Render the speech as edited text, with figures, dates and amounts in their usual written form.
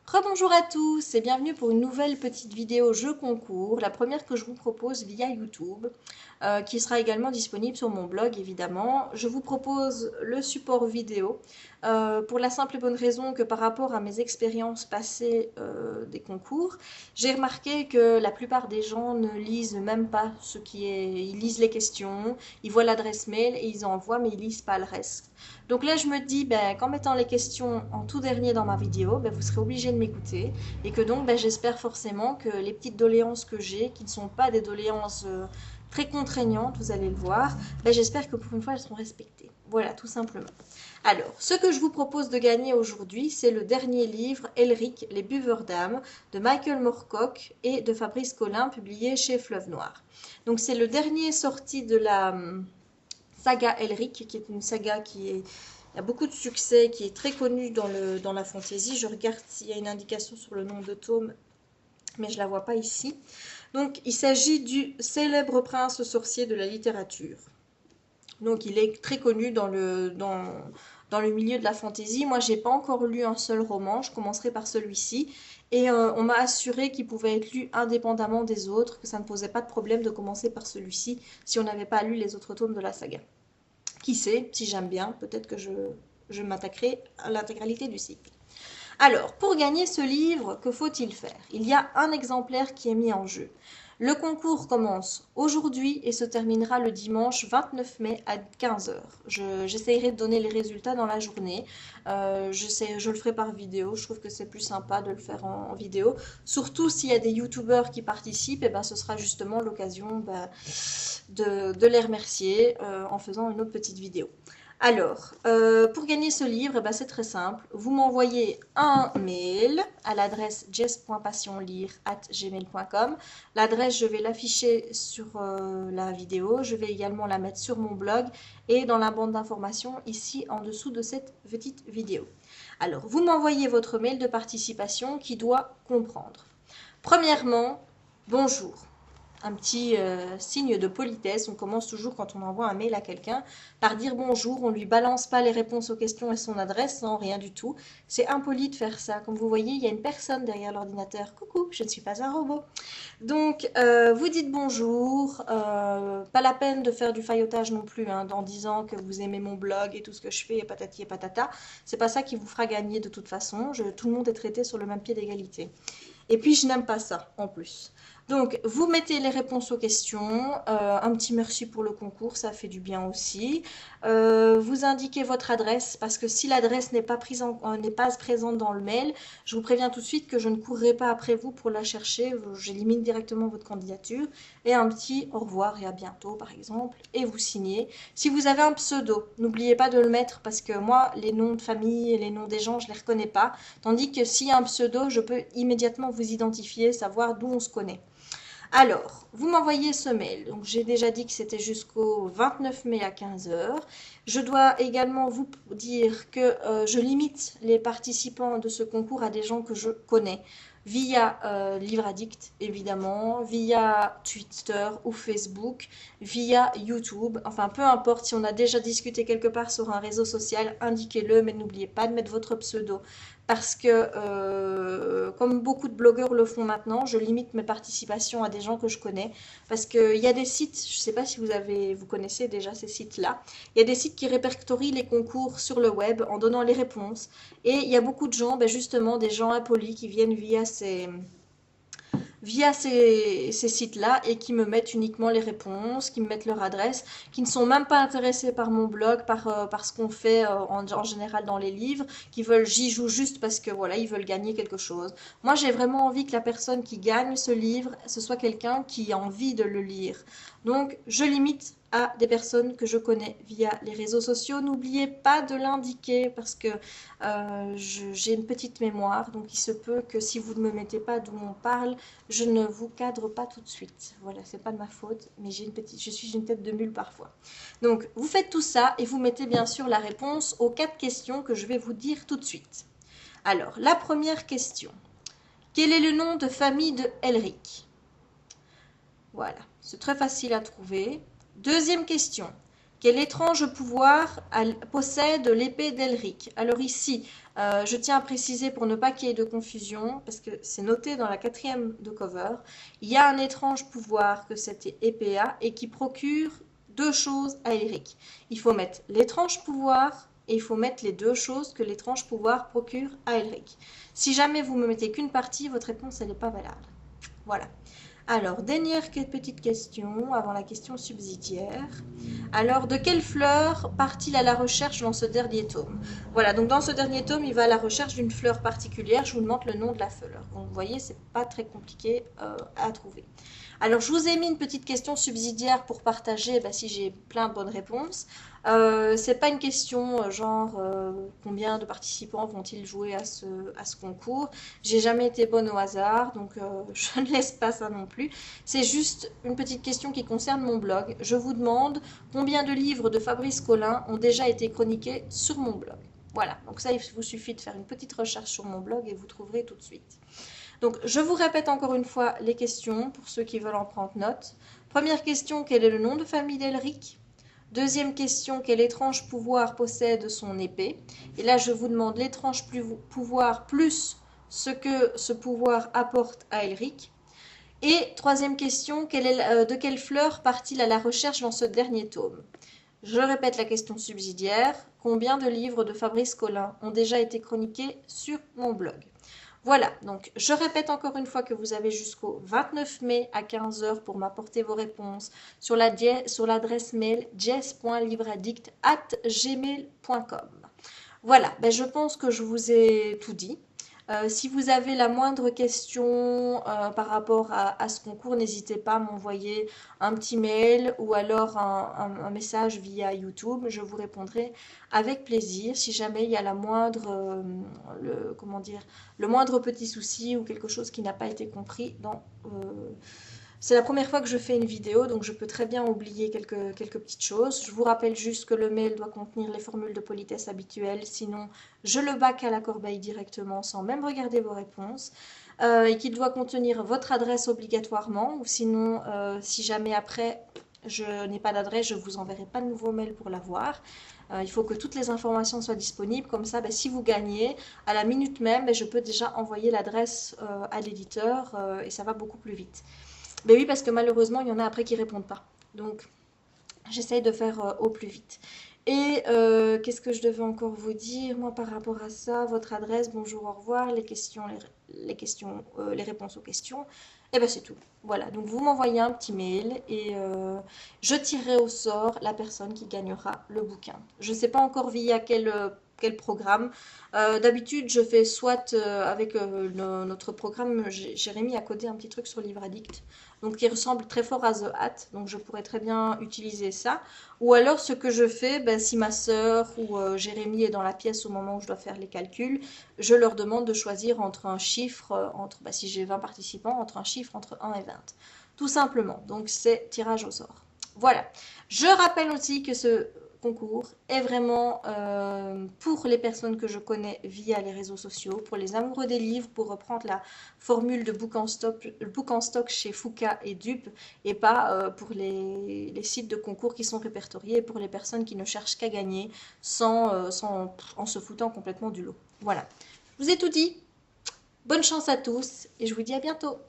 Rebonjour à tous et bienvenue pour une nouvelle petite vidéo jeu concours, la première que je vous propose via YouTube, qui sera également disponible sur mon blog évidemment. Je vous propose le support vidéo pour la simple et bonne raison que par rapport à mes expériences passées des concours, j'ai remarqué que la plupart des gens ne lisent même pas ce qui est... Ils lisent les questions, ils voient l'adresse mail et ils envoient mais ils lisent pas le reste. Donc là, je me dis qu'en mettant les questions en tout dernier dans ma vidéo, vous serez obligé de m'écouter et que donc j'espère forcément que les petites doléances que j'ai, qui ne sont pas des doléances très contraignantes, vous allez le voir, j'espère que pour une fois elles seront respectées. Voilà, tout simplement. Alors, ce que je vous propose de gagner aujourd'hui, c'est le dernier livre, Elric, les buveurs d'âme, de Michael Moorcock et de Fabrice Collin, publié chez Fleuve Noir. Donc c'est le dernier sorti de la saga Elric, qui est une saga qui a beaucoup de succès, qui est très connue dans la fantasy. Je regarde s'il y a une indication sur le nombre de tomes, mais je ne la vois pas ici. Donc, il s'agit du célèbre prince sorcier de la littérature. Donc, il est très connu dans le milieu de la fantasy. Moi, j'ai pas encore lu un seul roman. Je commencerai par celui-ci. Et on m'a assuré qu'il pouvait être lu indépendamment des autres, que ça ne posait pas de problème de commencer par celui-ci si on n'avait pas lu les autres tomes de la saga. Qui sait, si j'aime bien, peut-être que je m'attaquerai à l'intégralité du cycle. Alors, pour gagner ce livre, que faut-il faire? Il y a un exemplaire qui est mis en jeu. Le concours commence aujourd'hui et se terminera le dimanche 29 mai à 15 heures. J'essaierai de donner les résultats dans la journée. Je le ferai par vidéo. Je trouve que c'est plus sympa de le faire en vidéo. Surtout s'il y a des youtubeurs qui participent, et ce sera justement l'occasion de les remercier en faisant une autre petite vidéo. Alors, pour gagner ce livre, c'est très simple. Vous m'envoyez un mail à l'adresse jess.passionlire@gmail.com. L'adresse, je vais l'afficher sur la vidéo. Je vais également la mettre sur mon blog et dans la bande d'informations ici en dessous de cette petite vidéo. Alors, vous m'envoyez votre mail de participation qui doit comprendre. Premièrement, bonjour. Un petit signe de politesse. On commence toujours quand on envoie un mail à quelqu'un par dire bonjour. On ne lui balance pas les réponses aux questions et son adresse, non, rien du tout. C'est impoli de faire ça. Comme vous voyez, il y a une personne derrière l'ordinateur. Coucou, je ne suis pas un robot. Donc, vous dites bonjour. Pas la peine de faire du faillotage non plus, en disant que vous aimez mon blog et tout ce que je fais, et patati et patata. C'est pas ça qui vous fera gagner de toute façon. Tout le monde est traité sur le même pied d'égalité. Et puis, je n'aime pas ça, en plus. Donc, vous mettez les réponses aux questions, un petit merci pour le concours, ça fait du bien aussi. Vous indiquez votre adresse, parce que si l'adresse n'est pas présente dans le mail, je vous préviens tout de suite que je ne courrai pas après vous pour la chercher, j'élimine directement votre candidature, et un petit au revoir et à bientôt, par exemple, et vous signez. Si vous avez un pseudo, n'oubliez pas de le mettre, parce que moi, les noms de famille et les noms des gens, je ne les reconnais pas, tandis que s'il y a un pseudo, je peux immédiatement vous identifier, savoir d'où on se connaît. Alors, vous m'envoyez ce mail. Donc, j'ai déjà dit que c'était jusqu'au 29 mai à 15 heures. Je dois également vous dire que je limite les participants de ce concours à des gens que je connais via Livre Addict, évidemment, via Twitter ou Facebook, via YouTube. Enfin, peu importe, si on a déjà discuté quelque part sur un réseau social, indiquez-le, mais n'oubliez pas de mettre votre pseudo. Parce que, comme beaucoup de blogueurs le font maintenant, je limite mes participations à des gens que je connais. Parce qu'il y a des sites, je ne sais pas si vous connaissez déjà ces sites-là, il y a des sites qui répertorient les concours sur le web en donnant les réponses. Et il y a beaucoup de gens, justement, des gens impolis qui viennent via ces sites-là et qui me mettent uniquement les réponses, qui me mettent leur adresse, qui ne sont même pas intéressés par mon blog, par ce qu'on fait en général dans les livres, qui veulent, j'y joue juste parce que voilà, ils veulent gagner quelque chose. Moi, j'ai vraiment envie que la personne qui gagne ce livre, ce soit quelqu'un qui a envie de le lire. Donc, je limite à des personnes que je connais via les réseaux sociaux. N'oubliez pas de l'indiquer parce que j'ai une petite mémoire, donc il se peut que si vous ne me mettez pas d'où on parle, je ne vous cadre pas tout de suite. Voilà, c'est pas de ma faute, mais je suis une tête de mule parfois. Donc, vous faites tout ça et vous mettez bien sûr la réponse aux 4 questions que je vais vous dire tout de suite. Alors, la première question. Quel est le nom de famille de Elric? Voilà, c'est très facile à trouver. Deuxième question. Quel étrange pouvoir possède l'épée d'Elric? Alors ici, je tiens à préciser pour ne pas qu'il y ait de confusion, parce que c'est noté dans la 4e de cover, il y a un étrange pouvoir que cette épée a et qui procure deux choses à Elric. Il faut mettre l'étrange pouvoir et il faut mettre les deux choses que l'étrange pouvoir procure à Elric. Si jamais vous me mettez qu'une partie, votre réponse elle n'est pas valable. Voilà. Alors, dernière petite question avant la question subsidiaire. Alors, de quelle fleur part-il à la recherche dans ce dernier tome? Voilà, donc dans ce dernier tome, il va à la recherche d'une fleur particulière. Je vous demande le nom de la fleur. Donc, vous voyez, c'est pas très compliqué à trouver. Alors, je vous ai mis une petite question subsidiaire pour partager si j'ai plein de bonnes réponses. C'est pas une question genre combien de participants vont-ils jouer à ce concours. J'ai jamais été bonne au hasard, donc je ne laisse pas ça non plus. C'est juste une petite question qui concerne mon blog. Je vous demande combien de livres de Fabrice Collin ont déjà été chroniqués sur mon blog. Voilà, donc ça, il vous suffit de faire une petite recherche sur mon blog et vous trouverez tout de suite. Donc, je vous répète encore une fois les questions pour ceux qui veulent en prendre note. Première question, quel est le nom de famille d'Elric? Deuxième question, quel étrange pouvoir possède son épée? Et là, je vous demande l'étrange pouvoir plus ce que ce pouvoir apporte à Elric. Et troisième question, de quelle fleur part-il à la recherche dans ce dernier tome? Je répète la question subsidiaire. Combien de livres de Fabrice Collin ont déjà été chroniqués sur mon blog? Voilà, donc je répète encore une fois que vous avez jusqu'au 29 mai à 15 h pour m'apporter vos réponses sur l'adresse mail jess.livraddict@gmail.com. Voilà, je pense que je vous ai tout dit. Si vous avez la moindre question par rapport à ce concours, n'hésitez pas à m'envoyer un petit mail ou alors un message via YouTube. Je vous répondrai avec plaisir. Si jamais il y a le moindre petit souci ou quelque chose qui n'a pas été compris c'est la première fois que je fais une vidéo, donc je peux très bien oublier quelques petites choses. Je vous rappelle juste que le mail doit contenir les formules de politesse habituelles, sinon je le bac à la corbeille directement sans même regarder vos réponses. Et qu'il doit contenir votre adresse obligatoirement, ou sinon, si jamais après je n'ai pas d'adresse, je ne vous enverrai pas de nouveau mail pour l'avoir. Il faut que toutes les informations soient disponibles, comme ça, si vous gagnez, à la minute même, je peux déjà envoyer l'adresse à l'éditeur et ça va beaucoup plus vite. Mais oui, parce que malheureusement, il y en a après qui ne répondent pas. Donc, j'essaye de faire au plus vite. Et qu'est-ce que je devais encore vous dire, moi, par rapport à ça? Votre adresse, bonjour, au revoir, les réponses aux questions. Et c'est tout. Voilà, donc vous m'envoyez un petit mail et je tirerai au sort la personne qui gagnera le bouquin. Je ne sais pas encore via quel programme. D'habitude, je fais soit avec notre programme, Jérémy a codé un petit truc sur Livre Addict, donc qui ressemble très fort à The Hat, donc je pourrais très bien utiliser ça. Ou alors ce que je fais, si ma sœur ou Jérémy est dans la pièce au moment où je dois faire les calculs, je leur demande de choisir entre un chiffre, si j'ai 20 participants, entre un chiffre entre 1 et 20. Tout simplement, donc c'est tirage au sort. Voilà, je rappelle aussi que ce concours est vraiment pour les personnes que je connais via les réseaux sociaux, pour les amoureux des livres, pour reprendre la formule de book en stock chez Fouca et Dupe, et pas pour les sites de concours qui sont répertoriés, pour les personnes qui ne cherchent qu'à gagner en se foutant complètement du lot. Voilà, je vous ai tout dit, bonne chance à tous et je vous dis à bientôt.